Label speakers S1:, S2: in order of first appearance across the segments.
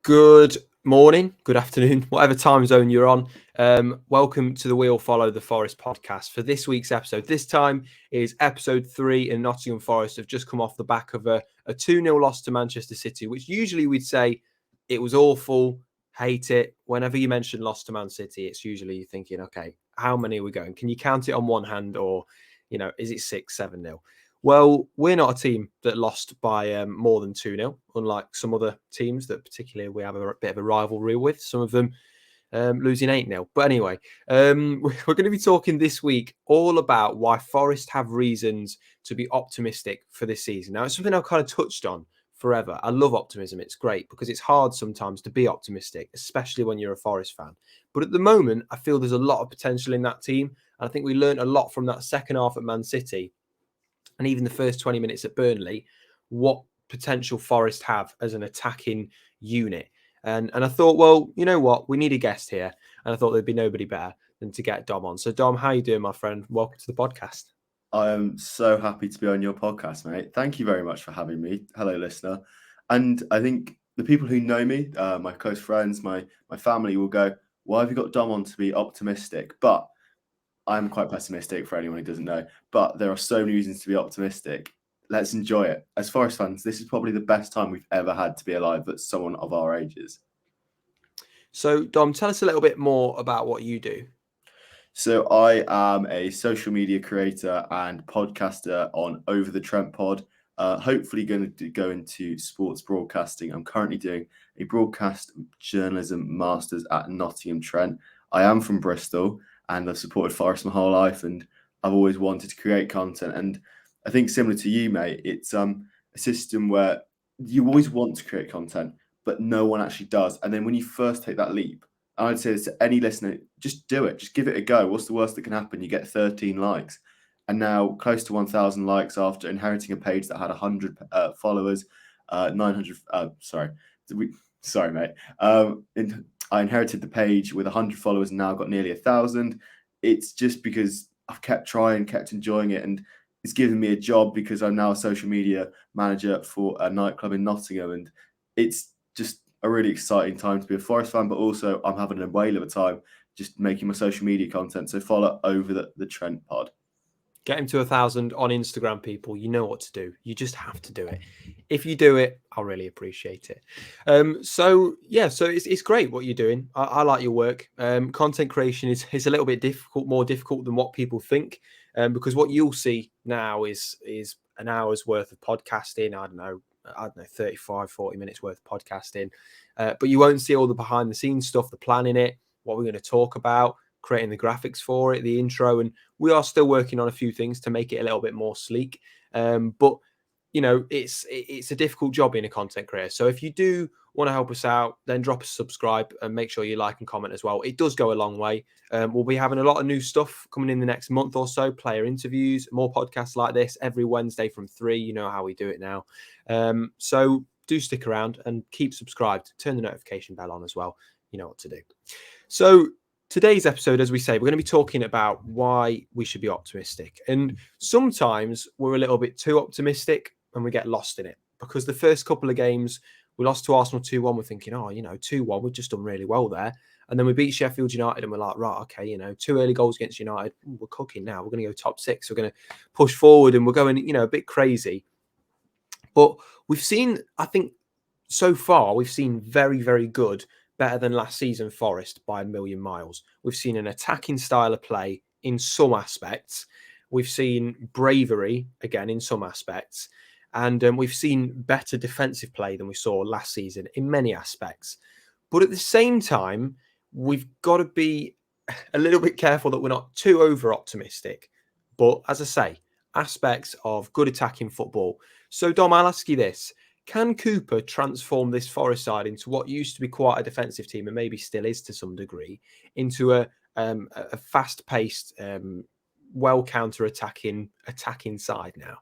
S1: Good morning, good afternoon, whatever time zone you're on. Welcome to the We'll Follow the Forest podcast for this week's episode. This time is episode 3, and Nottingham Forest have just come off the back of a 2-0 loss to Manchester City, which usually we'd say it was awful, hate it. Whenever you mention loss to Man City, it's usually you're thinking, okay, how many are we going? Can you count it on one hand, or, is it 6-7-0? Well, we're not a team that lost by more than 2-0, unlike some other teams that particularly we have a bit of a rivalry with, some of them losing 8-0. But anyway, we're going to be talking this week all about why Forest have reasons to be optimistic for this season. Now, it's something I've kind of touched on forever. I love optimism. It's great because it's hard sometimes to be optimistic, especially when you're a Forest fan. But at the moment, I feel there's a lot of potential in that team. And I think we learned a lot from that second half at Man City and even the first 20 minutes at Burnley, what potential Forest have as an attacking unit. And I thought, well, you know what? We need a guest here. And I thought there'd be nobody better than to get Dom on. So, Dom, how you doing, my friend? Welcome to the podcast.
S2: I am so happy to be on your podcast, mate. Thank you very much for having me. Hello, listener. And I think the people who know me, my close friends, my family will go, why have you got Dom on to be optimistic? But I'm quite pessimistic for anyone who doesn't know. But there are so many reasons to be optimistic. Let's enjoy it. As Forest fans, this is probably the best time we've ever had to be alive at someone of our ages.
S1: So, Dom, tell us a little bit more about what you do.
S2: So I am a social media creator and podcaster on Over the Trent Pod. Hopefully going to go into sports broadcasting. I'm currently doing a broadcast journalism master's at Nottingham Trent. I am from Bristol and I've supported Forest my whole life, and I've always wanted to create content. And I think similar to you, mate, it's a system where you always want to create content, but no one actually does. And then when you first take that leap, I'd say this to any listener, just do it. Just give it a go. What's the worst that can happen? You get 13 likes. And now close to 1,000 likes after inheriting a page that had 100 followers, 900, sorry, mate. I inherited the page with 100 followers and now got nearly 1,000. It's just because I've kept trying, kept enjoying it. And it's given me a job because I'm now a social media manager for a nightclub in Nottingham. And it's just a really exciting time to be a Forest fan, but also I'm having a whale of a time just making my social media content. So follow Over the Trent Pod.
S1: Get him to 1,000 on Instagram, people. You know what to do. You just have to do it. If you do it, I'll really appreciate it. So it's great what you're doing. I like your work. Content creation is a little bit more difficult than what people think, because what you'll see now is an hour's worth of podcasting. I don't know, 35, 40 minutes worth of podcasting. But you won't see all the behind the scenes stuff, the planning it, what we're going to talk about, creating the graphics for it, the intro, and we are still working on a few things to make it a little bit more sleek. But it's a difficult job being a content creator. So if you do want to help us out, then drop a subscribe and make sure you like and comment as well. It does go a long way. We'll be having a lot of new stuff coming in the next month or so, player interviews, more podcasts like this every Wednesday from 3. You know how we do it now. So do stick around and keep subscribed. Turn the notification bell on as well. You know what to do. So today's episode, as we say, we're going to be talking about why we should be optimistic. And sometimes we're a little bit too optimistic and we get lost in it, because the first couple of games we lost to Arsenal 2-1. We're thinking, 2-1, we've just done really well there. And then we beat Sheffield United and we're like, right, okay, 2 early goals against United. We're cooking now. We're going to go top 6. We're going to push forward and we're going, a bit crazy. But we've seen, I think, so far, we've seen very, very good, better than last season Forest by a million miles. We've seen an attacking style of play in some aspects. We've seen bravery, again, in some aspects. And we've seen better defensive play than we saw last season in many aspects. But at the same time, we've got to be a little bit careful that we're not too over-optimistic. But as I say, aspects of good attacking football. So, Dom, I'll ask you this. Can Cooper transform this Forest side into what used to be quite a defensive team, and maybe still is to some degree, into a fast-paced, well counter-attacking side now?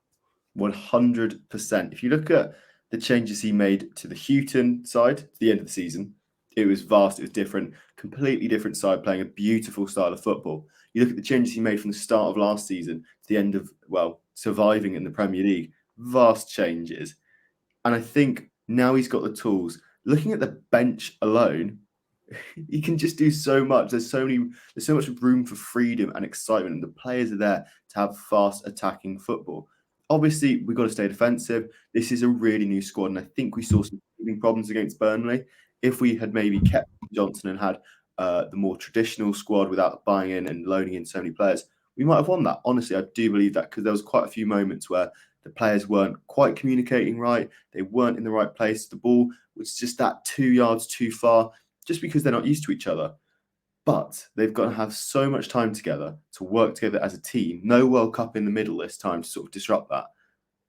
S2: 100%. If you look at the changes he made to the Houghton side at the end of the season, it was vast, it was different, completely different side playing a beautiful style of football. You look at the changes he made from the start of last season to the end of, surviving in the Premier League, vast changes. And I think now he's got the tools looking at the bench alone, he can just do so much. There's so much room for freedom and excitement, and the players are there to have fast attacking football. Obviously, we've got to stay defensive. This is a really new squad, and I think we saw some problems against Burnley. If we had maybe kept Johnson and had the more traditional squad without buying in and loaning in so many players, we might have won that. Honestly, I do believe that, because there was quite a few moments where the players weren't quite communicating right. They weren't in the right place. The ball was just that 2 yards too far, just because they're not used to each other. But they've got to have so much time together to work together as a team. No World Cup in the middle this time to sort of disrupt that.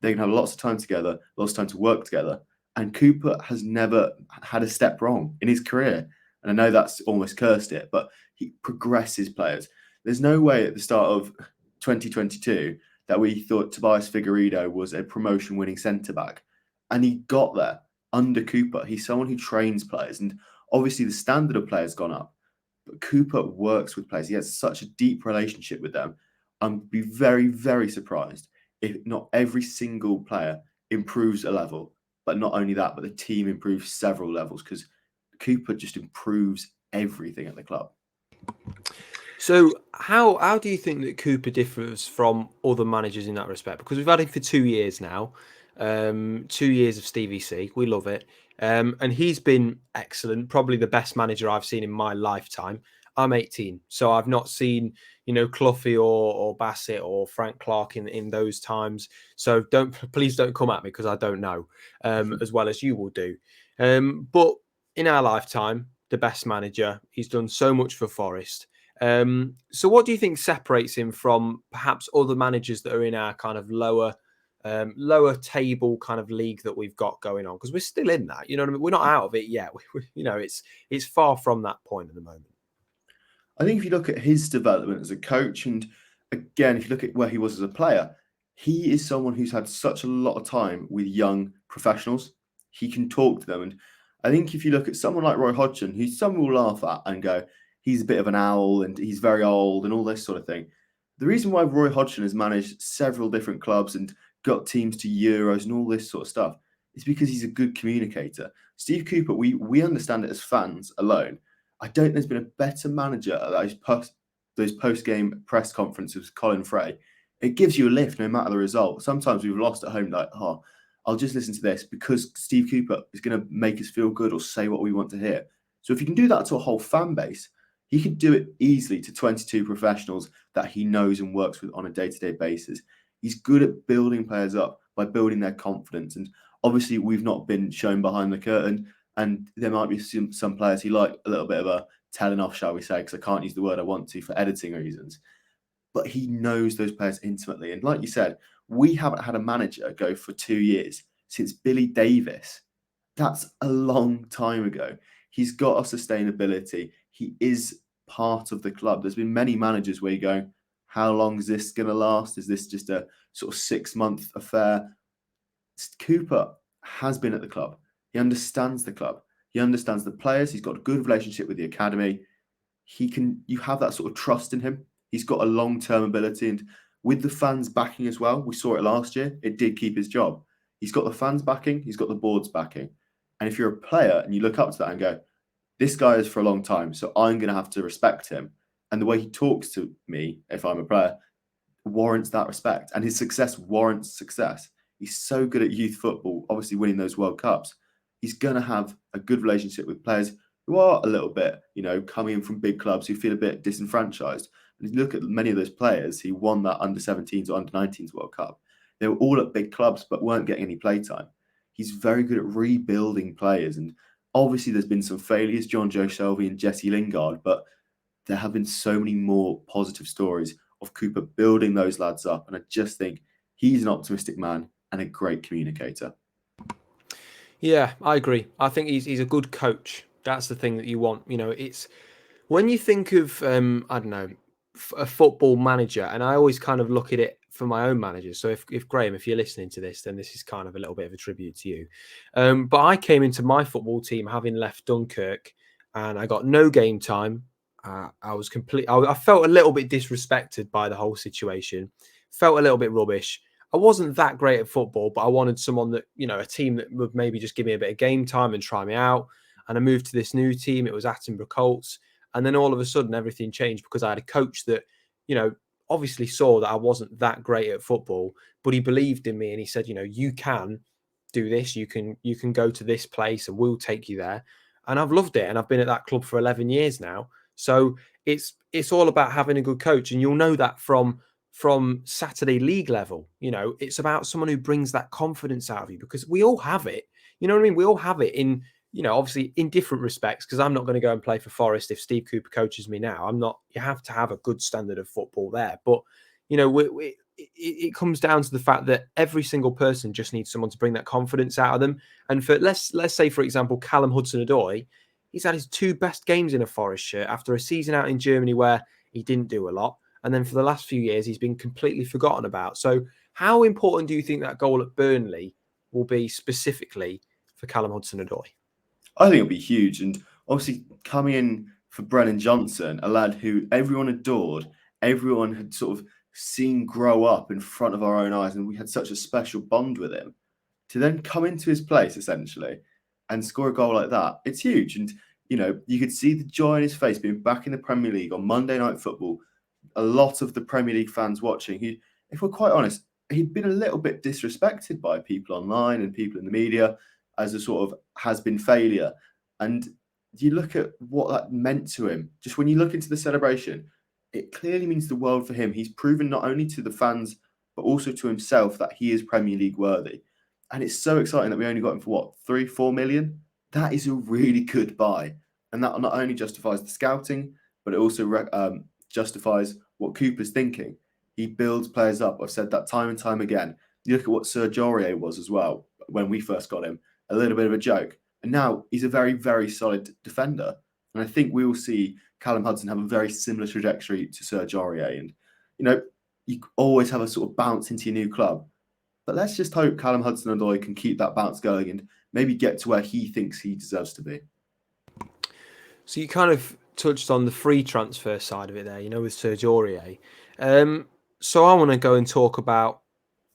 S2: They can have lots of time together, lots of time to work together. And Cooper has never had a step wrong in his career. And I know that's almost cursed it, but he progresses players. There's no way at the start of 2022 that we thought Tobias Figueiredo was a promotion-winning centre-back. And he got there under Cooper. He's someone who trains players. And obviously the standard of players gone up. But Cooper works with players. He has such a deep relationship with them. I'd be very, very surprised if not every single player improves a level. But not only that, but the team improves several levels, because Cooper just improves everything at the club.
S1: So how do you think that Cooper differs from other managers in that respect? Because we've had him for 2 years now, 2 years of Stevie C. We love it. And he's been excellent, probably the best manager I've seen in my lifetime. I'm 18, so I've not seen, Cloughy or Bassett or Frank Clark in those times. So please don't come at me, because I don't know as well as you will do. But in our lifetime, the best manager. He's done so much for Forest. So what do you think separates him from perhaps other managers that are in our kind of lower table kind of league that we've got going on? Because we're still in that, you know what I mean? We're not out of it yet. It's far from that point at the moment.
S2: I think if you look at his development as a coach, and again, if you look at where he was as a player, he is someone who's had such a lot of time with young professionals. He can talk to them. And I think if you look at someone like Roy Hodgson, who some will laugh at and go, he's a bit of an owl and he's very old and all this sort of thing. The reason why Roy Hodgson has managed several different clubs and got teams to Euros and all this sort of stuff is because he's a good communicator. Steve Cooper, we understand it as fans alone. I don't think there's been a better manager at those post-game press conferences with Colin Frey. It gives you a lift no matter the result. Sometimes we've lost at home, like, I'll just listen to this because Steve Cooper is going to make us feel good or say what we want to hear. So if you can do that to a whole fan base, he could do it easily to 22 professionals that he knows and works with on a day-to-day basis. He's good at building players up by building their confidence. And obviously, we've not been shown behind the curtain. And there might be some players who like a little bit of a telling off, shall we say, because I can't use the word I want to for editing reasons. But he knows those players intimately. And like you said, we haven't had a manager go for 2 years since Billy Davis. That's a long time ago. He's got a sustainability. He is part of the club. There's been many managers where you go, how long is this going to last? Is this just a sort of 6-month affair? Cooper has been at the club. He understands the club. He understands the players. He's got a good relationship with the academy. You have that sort of trust in him. He's got a long-term ability, and with the fans backing as well, we saw it last year. It did keep his job. He's got the fans backing. He's got the board's backing. And if you're a player and you look up to that and go, this guy is for a long time, so I'm going to have to respect him. And the way he talks to me, if I'm a player, warrants that respect. And his success warrants success. He's so good at youth football, obviously winning those World Cups. He's going to have a good relationship with players who are a little bit, coming in from big clubs who feel a bit disenfranchised. And you look at many of those players who won that under-17s or under-19s World Cup. They were all at big clubs but weren't getting any playtime. He's very good at rebuilding players. And obviously there's been some failures, John Joe Shelby and Jesse Lingard, but there have been so many more positive stories of Cooper building those lads up. And I just think he's an optimistic man and a great communicator.
S1: Yeah, I agree. I think he's a good coach. That's the thing that you want. It's when you think of I don't know, a football manager, and I always kind of look at it for my own managers. So if Graham, if you're listening to this, then this is kind of a little bit of a tribute to you. But I came into my football team having left Dunkirk, and I got no game time. I felt a little bit disrespected by the whole situation. Felt a little bit rubbish. I wasn't that great at football, but I wanted someone that, a team that would maybe just give me a bit of game time and try me out. And I moved to this new team. It was Attenborough Colts. And then all of a sudden, everything changed because I had a coach that, obviously saw that I wasn't that great at football, but he believed in me and he said, you can do this. You can go to this place and we'll take you there. And I've loved it. And I've been at that club for 11 years now. So it's all about having a good coach. And you'll know that from Saturday league level. It's about someone who brings that confidence out of you, because we all have it. You know what I mean? We all have it in, obviously in different respects, because I'm not going to go and play for Forest if Steve Cooper coaches me now. I'm not. You have to have a good standard of football there. But, it comes down to the fact that every single person just needs someone to bring that confidence out of them. And for let's say, for example, Callum Hudson-Odoi, he's had his 2 best games in a Forest shirt after a season out in Germany where he didn't do a lot. And then for the last few years, he's been completely forgotten about. So how important do you think that goal at Burnley will be specifically for Callum Hudson-Odoi?
S2: I think it'll be huge. And obviously coming in for Brennan Johnson, a lad who everyone adored, everyone had sort of seen grow up in front of our own eyes, and we had such a special bond with him, to then come into his place essentially and score a goal like that, it's huge. And you could see the joy in his face being back in the Premier League on Monday Night Football. A lot of the Premier League fans watching, who, if we're quite honest, he'd been a little bit disrespected by people online and people in the media as a sort of has-been failure. And you look at what that meant to him. Just when you look into the celebration, it clearly means the world for him. He's proven not only to the fans, but also to himself that he is Premier League worthy. And it's so exciting that we only got him for what, 3-4 million? That is a really good buy. And that not only justifies the scouting, but it also justifies what Cooper's thinking. He builds players up. I've said that time and time again. You look at what Serge Aurier was as well when we first got him, a little bit of a joke. And now he's a very, very solid defender. And I think we will see Callum Hudson have a very similar trajectory to Serge Aurier. And, you always have a sort of bounce into your new club. But let's just hope Callum Hudson-Odoi can keep that bounce going and maybe get to where he thinks he deserves to be.
S1: So you kind of touched on the free transfer side of it there, with Serge Aurier. So I want to go and talk about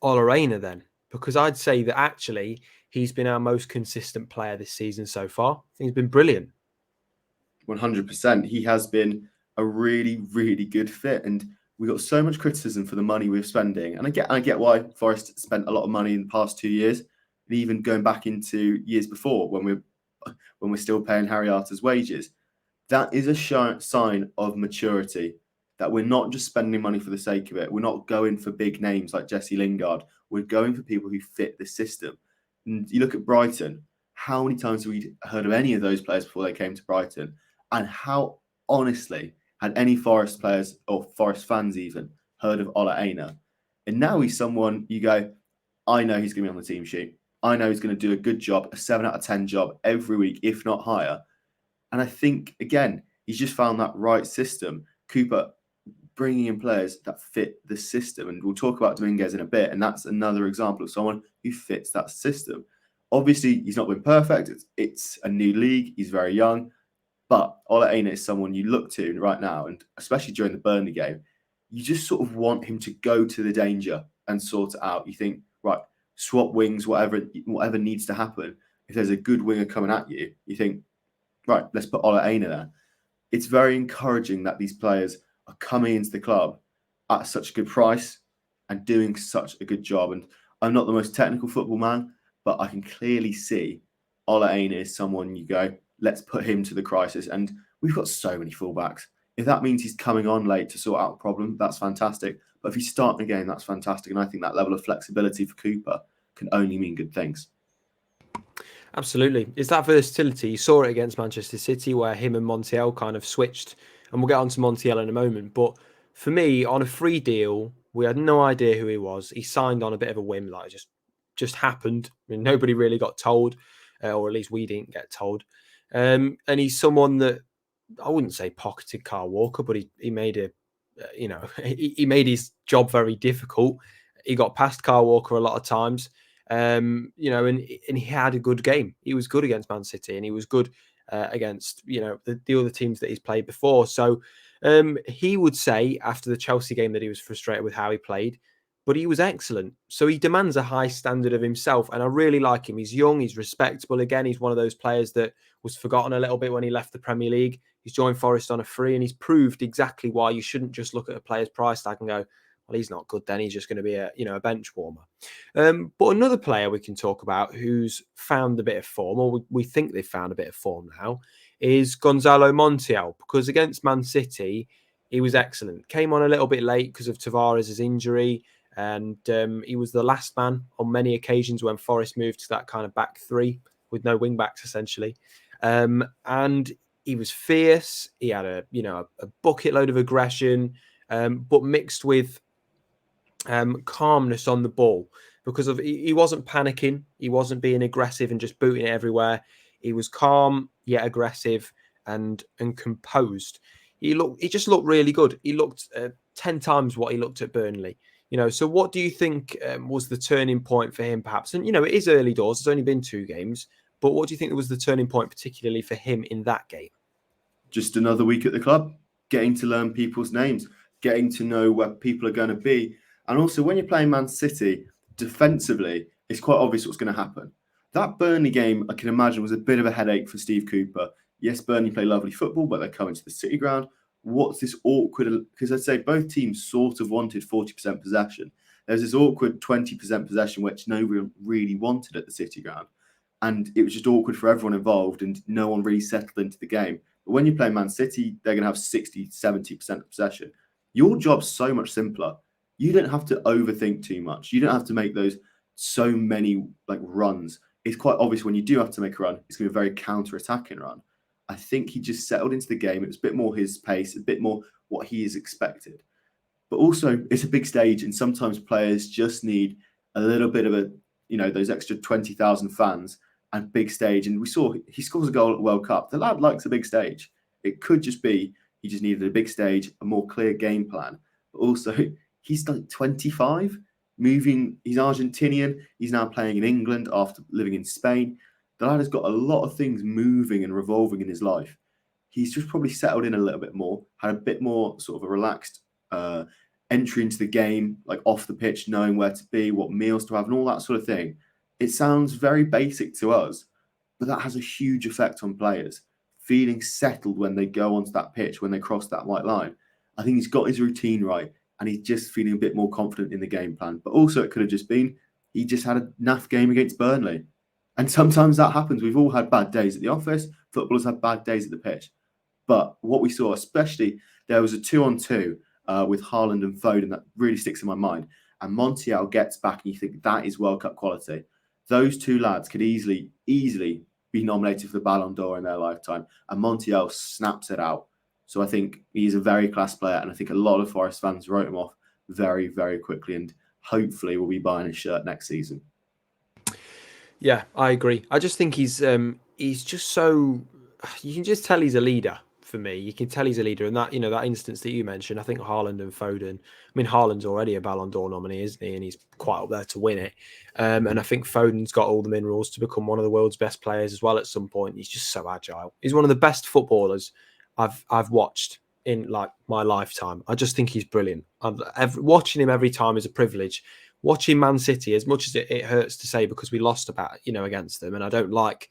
S1: Ola Reina then, because I'd say that actually he's been our most consistent player this season so far. I think he's been brilliant.
S2: 100%. He has been a really, really good fit. And we got so much criticism for the money we're spending. And I get why Forest spent a lot of money in the past 2 years, and even going back into years before when we're still paying Harry Arter's wages. That is a sign of maturity, that we're not just spending money for the sake of it. We're not going for big names like Jesse Lingard. We're going for people who fit the system. And you look at Brighton, how many times have we heard of any of those players before they came to Brighton? And how, honestly, had any Forest players or Forest fans even heard of Ola Aina? And now he's someone you go, I know he's going to be on the team sheet. I know he's going to do a good job, a 7 out of 10 job every week, if not higher. And I think, again, he's just found that right system. Cooper bringing in players that fit the system. And we'll talk about Dominguez in a bit. And that's another example of someone who fits that system. Obviously, he's not been perfect. It's a new league. He's very young. But Ola Aina is someone you look to right now. And especially during the Burnley game, you just sort of want him to go to the danger and sort it out. You think, right, swap wings, whatever needs to happen. If there's a good winger coming at you, you think, right, let's put Ola Aina there. It's very encouraging that these players are coming into the club at such a good price and doing such a good job. And I'm not the most technical football man, but I can clearly see Ola Aina is someone you go, let's put him to the crisis. And we've got so many fullbacks. If that means he's coming on late to sort out a problem, that's fantastic. But if he's starting again, that's fantastic. And I think that level of flexibility for Cooper can only mean good things.
S1: Absolutely. It's that versatility. You saw it against Manchester City where him and Montiel kind of switched. And we'll get on to Montiel in a moment. But for me, on a free deal, we had no idea who he was. He signed on a bit of a whim, like just happened. I mean, nobody really got told, or at least we didn't get told. And he's someone that I wouldn't say pocketed Kyle Walker, but he made he made his job very difficult. He got past Kyle Walker a lot of times. And he had a good game. He was good against Man City, and he was good against the other teams that he's played before. So he would say after the Chelsea game that he was frustrated with how he played, but he was excellent. So he demands a high standard of himself, and I really like him. He's young, he's respectable. Again, he's one of those players that was forgotten a little bit when he left the Premier League. He's joined Forest on a free, and he's proved exactly why you shouldn't just look at a player's price tag and go, well, he's not good then. He's just going to be a bench warmer. But another player we can talk about who's found a bit of form, or we think they've found a bit of form now, is Gonzalo Montiel, because against Man City, he was excellent. Came on a little bit late because of Tavares' injury, and he was the last man on many occasions when Forest moved to that kind of back three with no wing backs essentially. And he was fierce. He had a bucket load of aggression, but mixed with calmness on the ball, because he wasn't panicking, he wasn't being aggressive and just booting it everywhere. He was calm yet aggressive and composed. He just looked really good. He looked 10 times what he looked at Burnley. So what do you think was the turning point for him, perhaps? And it is early doors. It's only been 2 games, but what do you think was the turning point, particularly for him in that game?
S2: Just another week at the club, getting to learn people's names, getting to know where people are going to be. And also, when you're playing Man City, defensively, it's quite obvious what's going to happen. That Burnley game, I can imagine, was a bit of a headache for Steve Cooper. Yes, Burnley play lovely football, but they're coming to the City ground. What's this awkward? Because I'd say both teams sort of wanted 40% possession. There's this awkward 20% possession, which nobody really wanted at the City ground. And it was just awkward for everyone involved, and no one really settled into the game. But when you play Man City, they're going to have 60, 70% of possession. Your job's so much simpler. You don't have to overthink too much. You don't have to make those so many runs. It's quite obvious when you do have to make a run, it's going to be a very counter-attacking run. I think he just settled into the game. It was a bit more his pace, a bit more what he is expected. But also, it's a big stage, and sometimes players just need a little bit of those extra 20,000 fans and big stage. And we saw he scores a goal at the World Cup. The lad likes a big stage. It could just be he just needed a big stage, a more clear game plan. But also, he's like 25, moving. He's Argentinian. He's now playing in England after living in Spain. The lad has got a lot of things moving and revolving in his life. He's just probably settled in a little bit more, had a bit more sort of a relaxed entry into the game, like off the pitch, knowing where to be, what meals to have, and all that sort of thing. It sounds very basic to us, but that has a huge effect on players, feeling settled when they go onto that pitch, when they cross that white line. I think he's got his routine right, and he's just feeling a bit more confident in the game plan. But also, it could have just been he just had a naff game against Burnley. And sometimes that happens. We've all had bad days at the office. Footballers have bad days at the pitch. But what we saw, especially, there was a 2-on-2 with Haaland and Foden that really sticks in my mind. And Montiel gets back, and you think that is World Cup quality. Those two lads could easily be nominated for the Ballon d'Or in their lifetime. And Montiel snaps it out. So I think he's a very class player. And I think a lot of Forest fans wrote him off very, very quickly. And hopefully we'll be buying his shirt next season.
S1: Yeah, I agree. I just think he's just so, you can just tell he's a leader for me. You can tell he's a leader. And that, that instance that you mentioned, I think Haaland and Foden, I mean, Haaland's already a Ballon d'Or nominee, isn't he? And he's quite up there to win it. And I think Foden's got all the minerals to become one of the world's best players as well at some point. He's just so agile. He's one of the best footballers I've watched in my lifetime. I just think he's brilliant. Watching him every time is a privilege. Watching Man City, as much as it hurts to say because we lost against them, and I don't like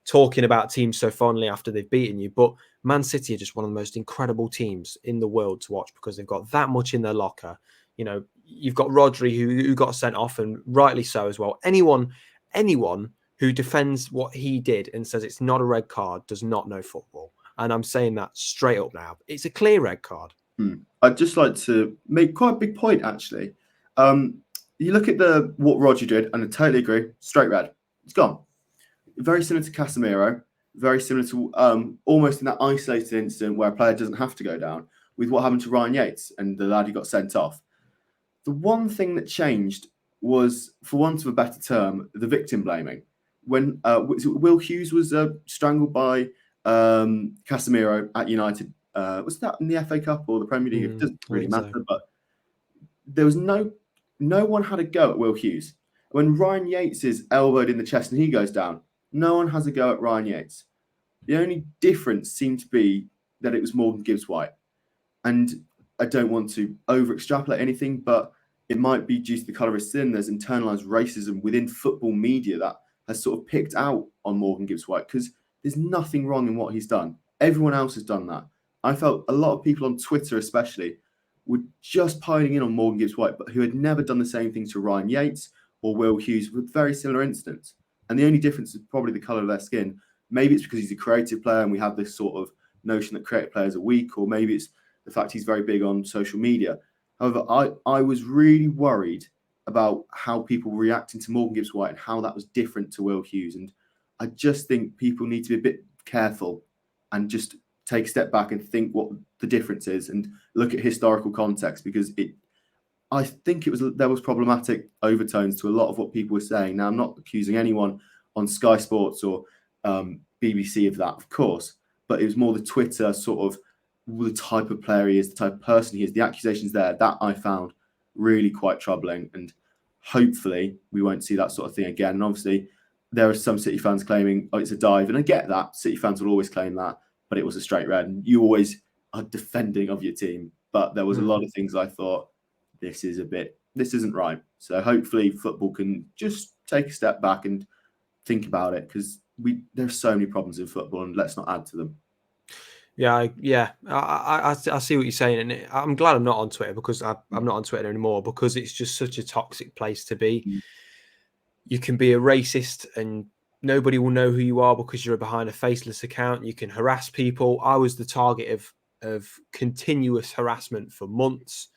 S1: talking about teams so fondly after they've beaten you, but Man City are just one of the most incredible teams in the world to watch because they've got that much in their locker. You've got Rodri who got sent off, and rightly so as well. Anyone who defends what he did and says it's not a red card does not know football. And I'm saying that straight up now. It's a clear red card.
S2: I'd just like to make quite a big point, actually. You look at what Roger did, and I totally agree. Straight red. It's gone. Very similar to Casemiro. Very similar to almost in that isolated incident where a player doesn't have to go down, with what happened to Ryan Yates and the lad who got sent off. The one thing that changed was, for want of a better term, the victim blaming. When Will Hughes was strangled by Casemiro at United. Was that in the FA Cup or the Premier League? It doesn't really matter, but there was no one had a go at Will Hughes. When Ryan Yates is elbowed in the chest and he goes down, no one has a go at Ryan Yates. The only difference seemed to be that it was Morgan Gibbs-White. And I don't want to over-extrapolate anything, but it might be due to the colour of his skin. There's internalised racism within football media that has sort of picked out on Morgan Gibbs-White, because there's nothing wrong in what he's done. Everyone else has done that. I felt a lot of people on Twitter especially were just piling in on Morgan Gibbs-White, but who had never done the same thing to Ryan Yates or Will Hughes with very similar incidents. And the only difference is probably the colour of their skin. Maybe it's because he's a creative player and we have this sort of notion that creative players are weak, or maybe it's the fact he's very big on social media. However, I was really worried about how people were reacting to Morgan Gibbs-White and how that was different to Will Hughes. And I just think people need to be a bit careful and just take a step back and think what the difference is and look at historical context, because I think there was problematic overtones to a lot of what people were saying. Now, I'm not accusing anyone on Sky Sports or BBC of that, of course, but it was more the Twitter sort of the type of player he is, the type of person he is, the accusations there, that I found really quite troubling. And hopefully we won't see that sort of thing again. And obviously there are some City fans claiming, oh, it's a dive. And I get that. City fans will always claim that, but it was a straight red. And you always are defending of your team. But there was a lot of things I thought, this isn't right. So hopefully football can just take a step back and think about it, because there's so many problems in football, and let's not add to them.
S1: Yeah. I see what you're saying, and I'm glad I'm not on Twitter, because I'm not on Twitter anymore, because it's just such a toxic place to be. You can be a racist and nobody will know who you are because you're behind a faceless account. You can harass people. I was the target of continuous harassment for months.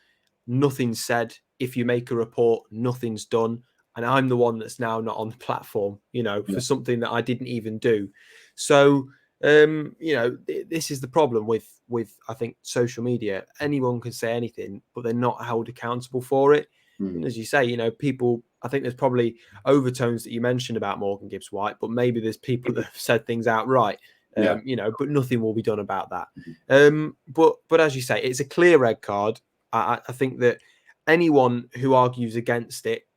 S1: Nothing's said. If you make a report, nothing's done. And I'm the one that's now not on the platform, for something that I didn't even do. So, this is the problem with I think social media. Anyone can say anything, but they're not held accountable for it. And as you say, people, I think there's probably overtones that you mentioned about Morgan Gibbs-White, but maybe there's people that have said things outright, but nothing will be done about that. But as you say, it's a clear red card. I think that anyone who argues against it,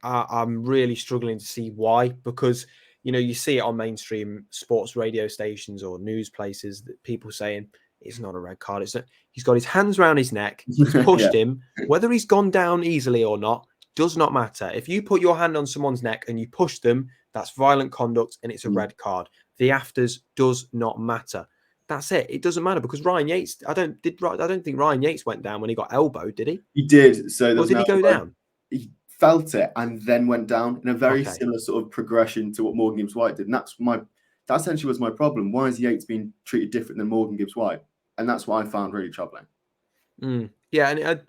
S1: I'm really struggling to see why, because you see it on mainstream sports radio stations or news places that people saying it's not a red card. It's not. He's got his hands around his neck. He's pushed him. Whether he's gone down easily or not does not matter. If you put your hand on someone's neck and you push them, that's violent conduct and it's a red card. The afters does not matter. That's it. It doesn't matter, because Ryan Yates, I don't think Ryan Yates went down when he got elbowed, did he?
S2: He did. So
S1: or did he go down?
S2: He felt it and then went down in a very similar sort of progression to what Morgan Gibbs-White did. And that essentially was my problem. Why is Yates being treated different than Morgan Gibbs-White? And that's what I found really troubling.
S1: Yeah, and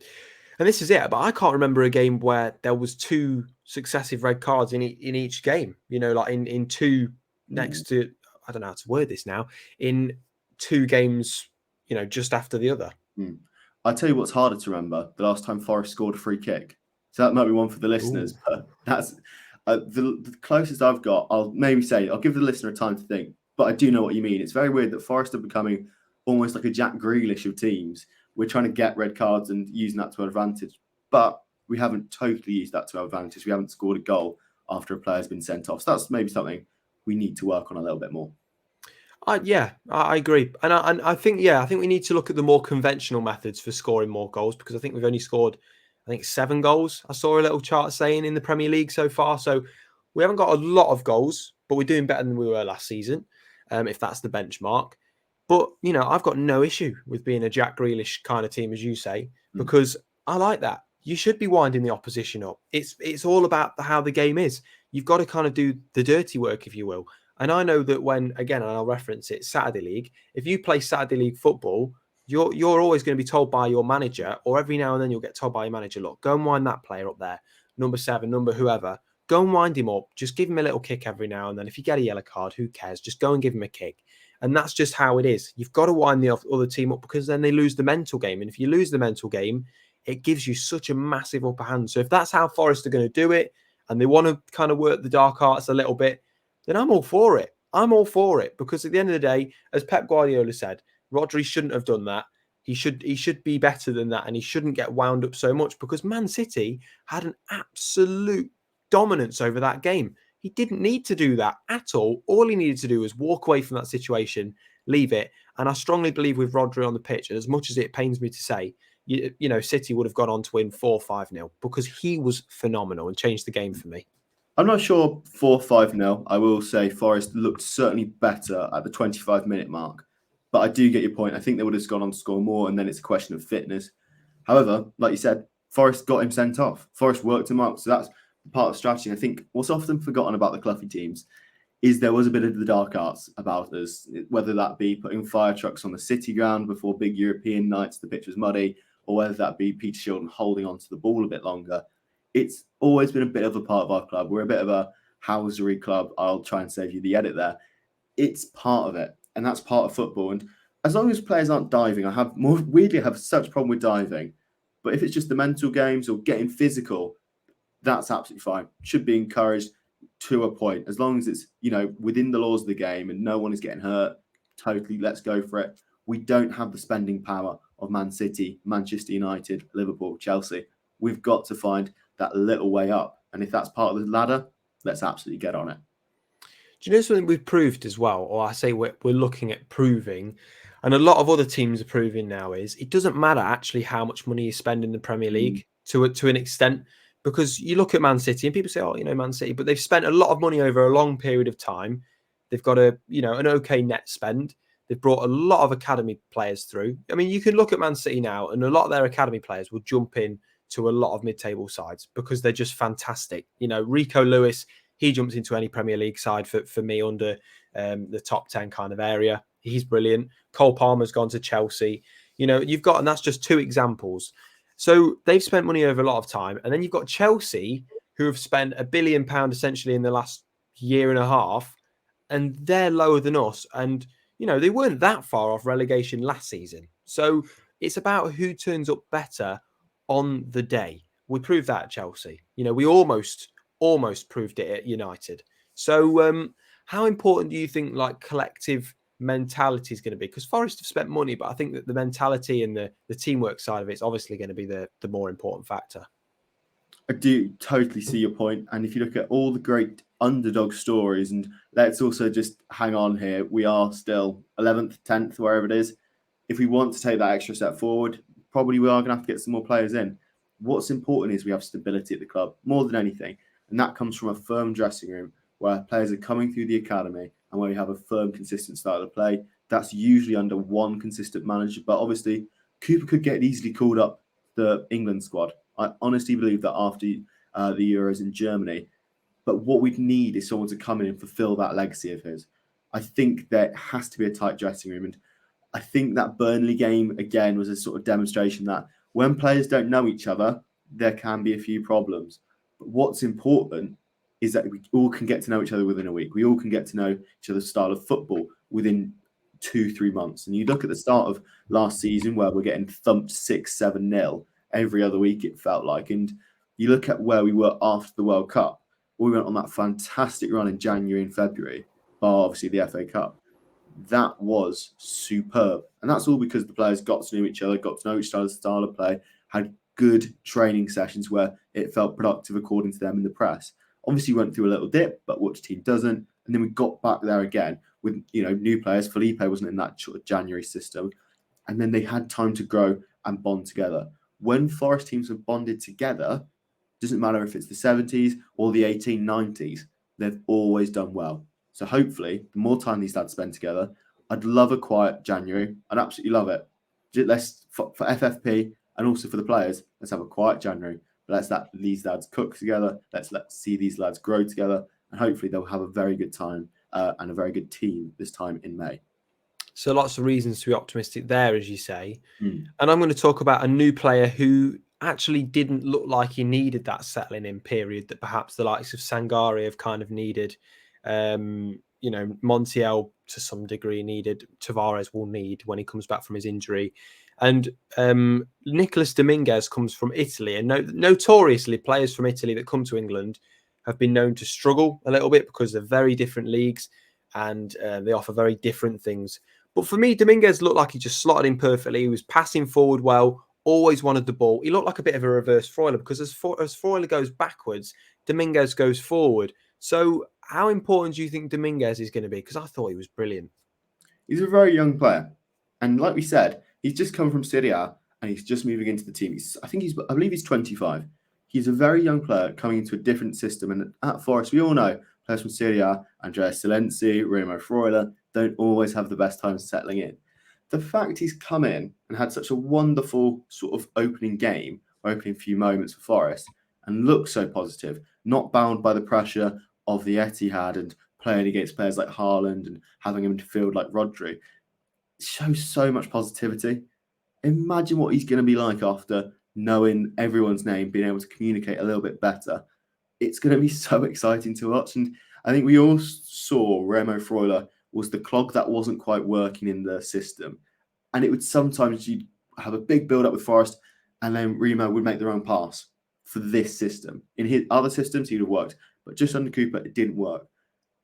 S1: this is it. But I can't remember a game where there was two successive red cards in each game. Like in two next to, I don't know how to word this now, in two games, just after the other.
S2: I'll tell you what's harder to remember: the last time Forest scored a free kick. So that might be one for the listeners, but that's the closest I've got. I'll give the listener time to think, but I do know what you mean. It's very weird that Forest are becoming almost like a Jack Grealish of teams. We're trying to get red cards and using that to our advantage, but we haven't totally used that to our advantage. We haven't scored a goal after a player's been sent off. So that's maybe something we need to work on a little bit more.
S1: I agree, and I think we need to look at the more conventional methods for scoring more goals, because I think we've only scored 7 goals. I saw a little chart saying in the Premier League so far, so we haven't got a lot of goals, but we're doing better than we were last season, if that's the benchmark. But I've got no issue with being a Jack Grealish kind of team, as you say, because I like that. You should be winding the opposition up. It's all about how the game is. You've got to kind of do the dirty work, if you will. And I know that when, again, and I'll reference it, Saturday League, if you play Saturday League football, you're always going to be told by your manager, or every now and then you'll get told by your manager, look, go and wind that player up there, number 7, number whoever, go and wind him up. Just give him a little kick every now and then. If you get a yellow card, who cares? Just go and give him a kick. And that's just how it is. You've got to wind the other team up, because then they lose the mental game. And if you lose the mental game, it gives you such a massive upper hand. So if that's how Forest are going to do it, and they want to kind of work the dark arts a little bit, then I'm all for it. I'm all for it, because at the end of the day, as Pep Guardiola said, Rodri shouldn't have done that. He should be better than that, and he shouldn't get wound up so much, because Man City had an absolute dominance over that game. He didn't need to do that at all. All he needed to do was walk away from that situation, leave it. And I strongly believe with Rodri on the pitch, and as much as it pains me to say, City would have gone on to win 4-5-0 because he was phenomenal and changed the game for me.
S2: I'm not sure 4-5-0. I will say Forest looked certainly better at the 25-minute mark. But I do get your point. I think they would have gone on to score more, and then it's a question of fitness. However, like you said, Forest got him sent off. Forest worked him up. So that's part of strategy. I think what's often forgotten about the Cloughie teams is there was a bit of the dark arts about us, whether that be putting fire trucks on the City ground before big European nights, the pitch was muddy, or whether that be Peter Shilton holding on to the ball a bit longer. It's always been a bit of a part of our club. We're a bit of a housery club. I'll try and save you the edit there. It's part of it, and that's part of football. And as long as players aren't diving, I have such a problem with diving. But if it's just the mental games or getting physical, that's absolutely fine. Should be encouraged to a point. As long as it's, within the laws of the game and no one is getting hurt, totally, let's go for it. We don't have the spending power of Man City, Manchester United, Liverpool, Chelsea. We've got to find that little way up. And if that's part of the ladder, let's absolutely get on it.
S1: Do you know something we've proved as well? Or I say we're looking at proving, and a lot of other teams are proving now, is it doesn't matter actually how much money you spend in the Premier League to an extent, because you look at Man City and people say, oh, Man City, but they've spent a lot of money over a long period of time. They've got an okay net spend. They've brought a lot of academy players through. I mean, you can look at Man City now, and a lot of their academy players will jump in to a lot of mid-table sides because they're just fantastic. Rico Lewis, he jumps into any Premier League side for me under the top 10 kind of area. He's brilliant. Cole Palmer's gone to Chelsea. You've got, and that's just two examples. So they've spent money over a lot of time. And then you've got Chelsea, who have spent £1 billion essentially in the last year and a half, and they're lower than us. And, they weren't that far off relegation last season. So it's about who turns up better on the day. We proved that at Chelsea. We almost proved it at United. So how important do you think collective mentality is going to be? Because Forest have spent money, but I think that the mentality and the teamwork side of it is obviously going to be the more important factor.
S2: I do totally see your point. And if you look at all the great underdog stories, and let's also just hang on here, we are still 11th, 10th, wherever it is. If we want to take that extra step forward, probably we are going to have to get some more players in. What's important is we have stability at the club more than anything. And that comes from a firm dressing room where players are coming through the academy and where we have a firm, consistent style of play. That's usually under one consistent manager. But obviously, Cooper could get easily called up the England squad. I honestly believe that after the Euros in Germany. But what we need is someone to come in and fulfill that legacy of his. I think there has to be a tight dressing room. And I think that Burnley game, again, was a sort of demonstration that when players don't know each other, there can be a few problems. But what's important is that we all can get to know each other within a week. We all can get to know each other's style of football within 2-3 months. And you look at the start of last season where we're getting thumped 6-7-0 every other week, it felt like. And you look at where we were after the World Cup. We went on that fantastic run in January and February, bar obviously the FA Cup. That was superb. And that's all because the players got to know each other, got to know each other's style of play, had good training sessions where it felt productive according to them in the press. Obviously went through a little dip, but which team doesn't? And then we got back there again with new players. Felipe wasn't in that sort of January system. And then they had time to grow and bond together. When Forest teams have bonded together, doesn't matter if it's the 70s or the 1890s, they've always done well. So hopefully, the more time these lads spend together, I'd love a quiet January. I'd absolutely love it. Let's for FFP and also for the players, let's have a quiet January. Let's let these lads cook together. Let's see these lads grow together, and hopefully they'll have a very good time and a very good team this time in May.
S1: So lots of reasons to be optimistic there, as you say. And I'm going to talk about a new player who actually didn't look like he needed that settling in period that perhaps the likes of Sangare have kind of needed. Montiel to some degree needed. Tavares will need when he comes back from his injury. And Nicolas Dominguez comes from Italy. And notoriously, players from Italy that come to England have been known to struggle a little bit because they're very different leagues and they offer very different things. But for me, Dominguez looked like he just slotted in perfectly. He was passing forward well, always wanted the ball. He looked like a bit of a reverse Freuler because as Freuler goes backwards, Dominguez goes forward. So how important do you think Dominguez is going to be? Because I thought he was brilliant.
S2: He's a very young player. And like we said, he's just come from Serie A. and he's just moving into the team. I believe he's 25. He's a very young player coming into a different system. And at Forest, we all know players from Serie A, Andrea Silenzi, Remo Freuler, don't always have the best time settling in. The fact he's come in and had such a wonderful sort of opening few moments for Forest, and looks so positive, not bound by the pressure of the Etihad and playing against players like Haaland and having him in field like Rodri, shows so much positivity. Imagine what he's going to be like after knowing everyone's name, being able to communicate a little bit better. It's going to be so exciting to watch. And I think we all saw Remo Freuler was the clog that wasn't quite working in the system. And it would sometimes you'd have a big build up with Forest, and then Remo would make the wrong pass for this system. In his other systems, he'd have worked. But just under Cooper, it didn't work.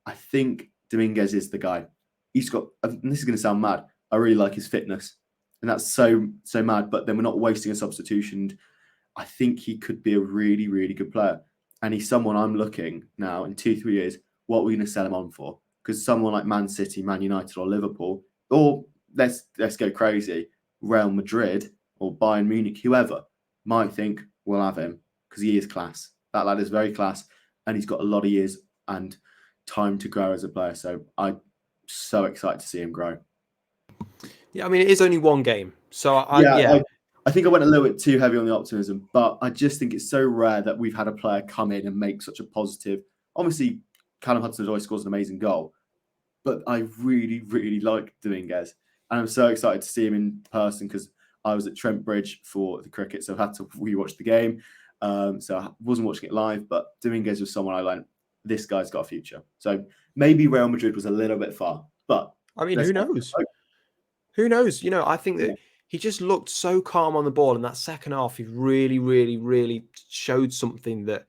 S2: I think Dominguez is the guy. He's got, and this is going to sound mad, I really like his fitness. And that's so mad, but then we're not wasting a substitution. I think he could be a really, really good player. And he's someone I'm looking now in 2-3 years, what are we going to sell him on for? Because someone like Man City, Man United, or Liverpool, or let's go crazy, Real Madrid or Bayern Munich, whoever, might think we'll have him because he is class. That lad is very class, and he's got a lot of years and time to grow as a player. So I'm so excited to see him grow.
S1: Yeah, I mean, it is only one game. So
S2: I think I went a little bit too heavy on the optimism, but I just think it's so rare that we've had a player come in and make such a positive. Obviously, Callum Hudson-Odoi scores an amazing goal, but I really, really like Dominguez. And I'm so excited to see him in person because I was at Trent Bridge for the cricket, so I had to rewatch the game. So I wasn't watching it live, but Dominguez was someone I learned, this guy's got a future. So maybe Real Madrid was a little bit far, but
S1: I mean, who knows? Who knows? I think that he just looked so calm on the ball in that second half. He really, really, really showed something that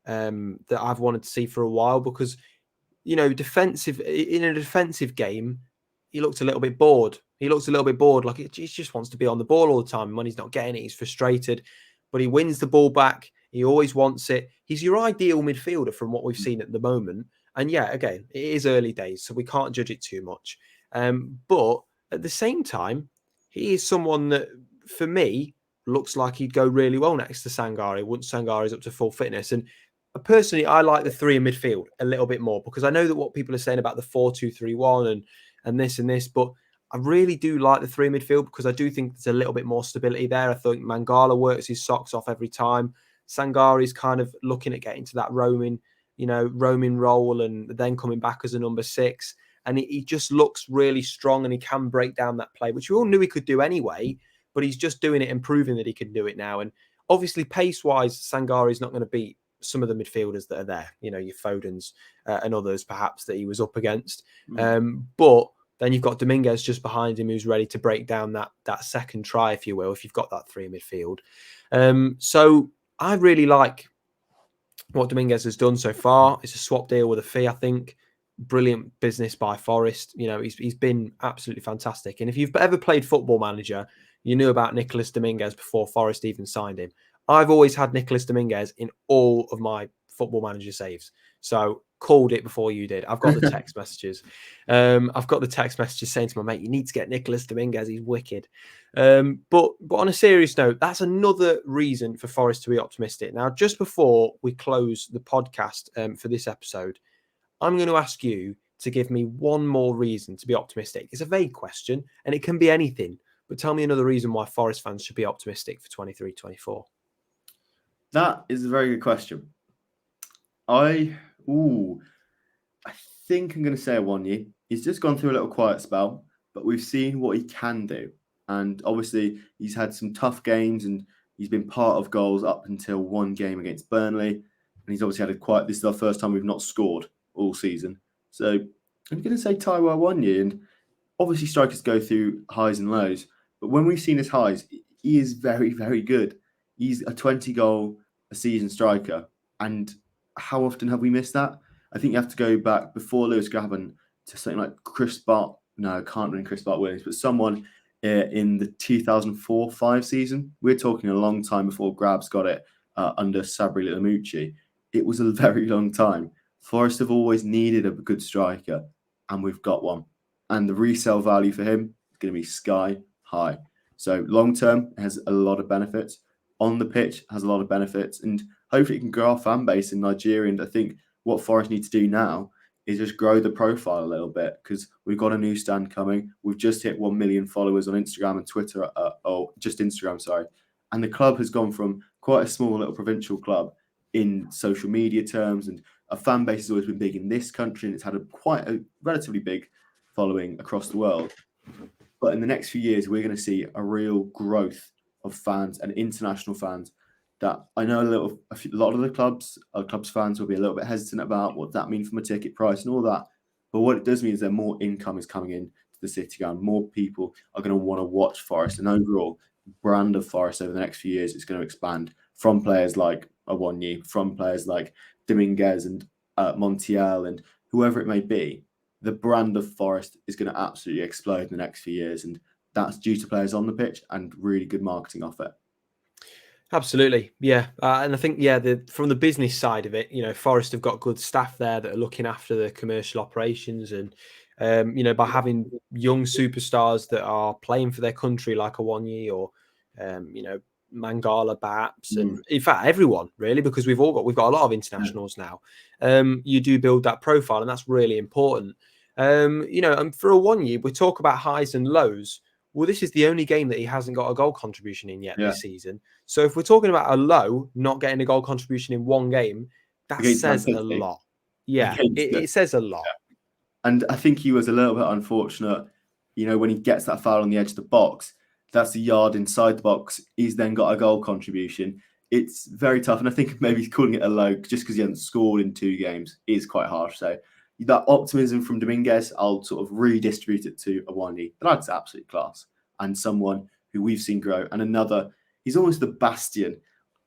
S1: that I've wanted to see for a while because, in a defensive game, he looked a little bit bored. Like he just wants to be on the ball all the time. And when he's not getting it, he's frustrated. But he wins the ball back. He always wants it. He's your ideal midfielder from what we've seen at the moment. And yeah, again, it is early days, so we can't judge it too much. But at the same time, he is someone that, for me, looks like he'd go really well next to Sangare once Sangari's up to full fitness. And personally, I like the three in midfield a little bit more because I know that what people are saying about the 4-2-3-1 and this, but I really do like the three in midfield because I do think there's a little bit more stability there. I think Mangala works his socks off every time. Sangari's kind of looking at getting to that roaming role and then coming back as a number 6. And he just looks really strong and he can break down that play, which we all knew he could do anyway, but he's just doing it and proving that he can do it now. And obviously, pace-wise, Sangare is not going to beat some of the midfielders that are there, your Fodens and others perhaps that he was up against. But then you've got Dominguez just behind him who's ready to break down that second try, if you will, if you've got that three in midfield. So I really like what Dominguez has done so far. It's a swap deal with a fee, I think. Brilliant business by Forest. He's been absolutely fantastic. And if you've ever played Football Manager, you knew about Nicolas Dominguez before Forest even signed him. I've always had Nicolas Dominguez in all of my Football Manager saves. So called it before you did. I've got the text messages. Saying to my mate, you need to get Nicolas Dominguez. He's wicked. But on a serious note, that's another reason for Forest to be optimistic. Now, just before we close the podcast for this episode, I'm going to ask you to give me one more reason to be optimistic. It's a vague question and it can be anything, but tell me another reason why Forest fans should be optimistic for 23-24.
S2: That is a very good question. I think I'm going to say Awoniyi. He's just gone through a little quiet spell, but we've seen what he can do. And obviously, he's had some tough games and he's been part of goals up until one game against Burnley. And he's obviously had this is the first time we've not scored all season. So I'm going to say Taiwo Awoniyi. And obviously, strikers go through highs and lows. But when we've seen his highs, he is very, very good. He's a 20-goal a season striker. And how often have we missed that? I think you have to go back before Lewis Grabban to something like Chris Bart. No, I can't remember Chris Bart Williams, but someone in the 2004-05 season. We're talking a long time before Grabs got it under Sabri Litamucci. It was a very long time. Forest have always needed a good striker, and we've got one. And the resale value for him is going to be sky high. So long term, it has a lot of benefits. On the pitch, has a lot of benefits, and hopefully it can grow our fan base in Nigeria. And I think what Forest need to do now is just grow the profile a little bit, because we've got a new stand coming. We've just hit 1 million followers on Instagram and Twitter, or just Instagram, sorry. And the club has gone from quite a small little provincial club in social media terms, and a fan base has always been big in this country, and it's had quite a relatively big following across the world. But in the next few years, we're going to see a real growth of fans and international fans that I know a lot of the clubs fans will be a little bit hesitant about what that means from a ticket price and all that. But what it does mean is that more income is coming in to the city ground. More people are going to want to watch Forest, and overall brand of Forest over the next few years is going to expand from players like Awoniyi, from players like Dominguez and Montiel and whoever it may be. The brand of Forest is going to absolutely explode in the next few years, and that's due to players on the pitch and really good marketing off it.
S1: Absolutely, yeah, and I think from the business side of it, Forest have got good staff there that are looking after the commercial operations, and by having young superstars that are playing for their country like Awoniyi or Mangala perhaps, and in fact everyone really, because we've got a lot of internationals now. You do build that profile, and that's really important. And for Awoniyi, we talk about highs and lows. Well, this is the only game that he hasn't got a goal contribution in yet this season. So if we're talking about a low, not getting a goal contribution in one game, that says a lot. Yeah, it says a lot.
S2: Yeah. And I think he was a little bit unfortunate, when he gets that foul on the edge of the box, that's a yard inside the box. He's then got a goal contribution. It's very tough. And I think maybe calling it a low just because he hasn't scored in 2 games is quite harsh. So that optimism from Dominguez, I'll sort of redistribute it to Awoniyi. The lad's absolute class and someone who we've seen grow. And he's almost the bastion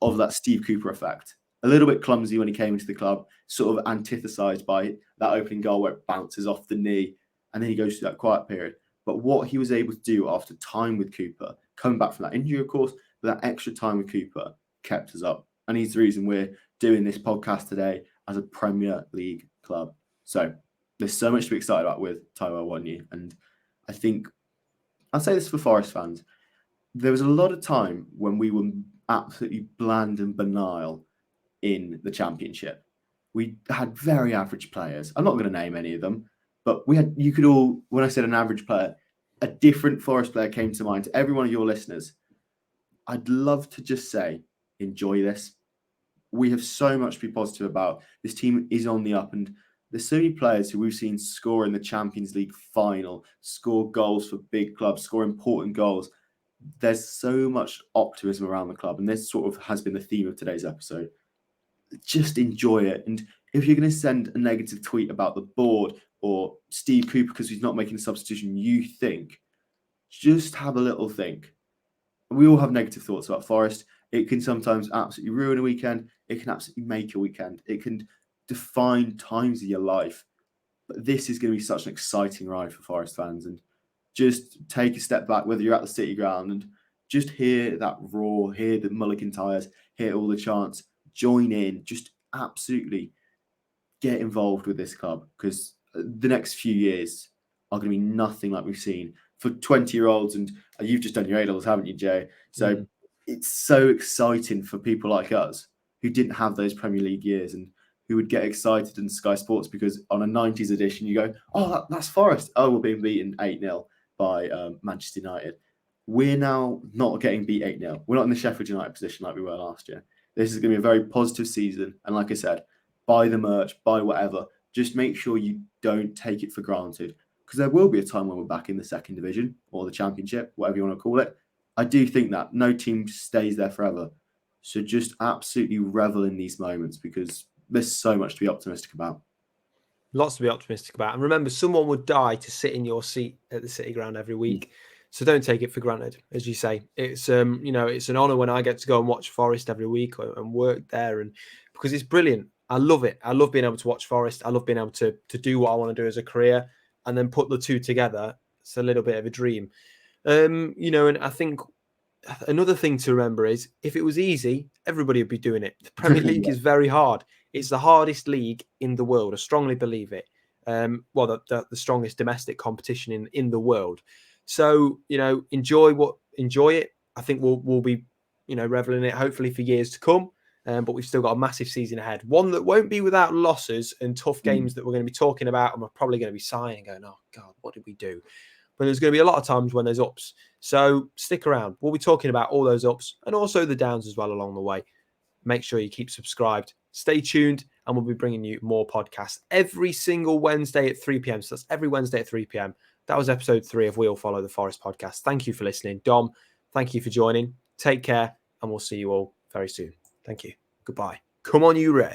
S2: of that Steve Cooper effect. A little bit clumsy when he came into the club, sort of antithetised by that opening goal where it bounces off the knee and then he goes through that quiet period. But what he was able to do after time with Cooper, coming back from that injury, of course, but that extra time with Cooper kept us up. And he's the reason we're doing this podcast today as a Premier League club. So there's so much to be excited about with Taiwo Awoniyi. And I think, I'll say this for Forest fans, there was a lot of time when we were absolutely bland and banal in the Championship. We had very average players. I'm not going to name any of them, but when I said an average player, a different Forest player came to mind to every one of your listeners. I'd love to just say, enjoy this. We have so much to be positive about. This team is on the up, and there's so many players who we've seen score in the Champions League final, score goals for big clubs, score important goals. There's so much optimism around the club, and this sort of has been the theme of today's episode. Just enjoy it. And if you're going to send a negative tweet about the board or Steve Cooper because he's not making a substitution, just have a little think. We all have negative thoughts about Forest. It can sometimes absolutely ruin a weekend. It can absolutely make a weekend. It can define times of your life. But this is going to be such an exciting ride for Forest fans. And just take a step back, whether you're at the City Ground, and just hear that roar, hear the Mulligan tires, hear all the chants, join in, just absolutely get involved with this club, because the next few years are going to be nothing like we've seen for 20-year-olds. And you've just done your A-levels, haven't you, Jay? So it's so exciting for people like us who didn't have those Premier League years and who would get excited in Sky Sports because on a 90s edition, you go, oh, that's Forest. Oh, we're being beaten 8-0 by Manchester United. We're now not getting beat 8-0. We're not in the Sheffield United position like we were last year. This is going to be a very positive season. And like I said, buy the merch, buy whatever. Just make sure you don't take it for granted, because there will be a time when we're back in the second division or the Championship, whatever you want to call it. I do think that no team stays there forever. So just absolutely revel in these moments, because there's so much to be optimistic about.
S1: Lots to be optimistic about. And remember, someone would die to sit in your seat at the City Ground every week. So don't take it for granted, as you say. It's it's an honour when I get to go and watch Forest every week and work there, and because it's brilliant. I love it. I love being able to watch Forest. I love being able to do what I want to do as a career, and then put the two together. It's a little bit of a dream. And I think another thing to remember is, if it was easy, everybody would be doing it. The Premier League is very hard. It's the hardest league in the world. I strongly believe it. The strongest domestic competition in the world. So, enjoy what enjoy it. I think we'll be, reveling in it hopefully for years to come. But we've still got a massive season ahead. One that won't be without losses and tough games that we're going to be talking about, and we're probably going to be sighing and going, oh, God, what did we do? But there's going to be a lot of times when there's ups. So stick around. We'll be talking about all those ups and also the downs as well along the way. Make sure you keep subscribed. Stay tuned, and we'll be bringing you more podcasts every single Wednesday at 3 p.m. So that's every Wednesday at 3 p.m. That was episode 3 of We'll Follow the Forest podcast. Thank you for listening. Dom, thank you for joining. Take care, and we'll see you all very soon. Thank you. Goodbye. Come on, you Red.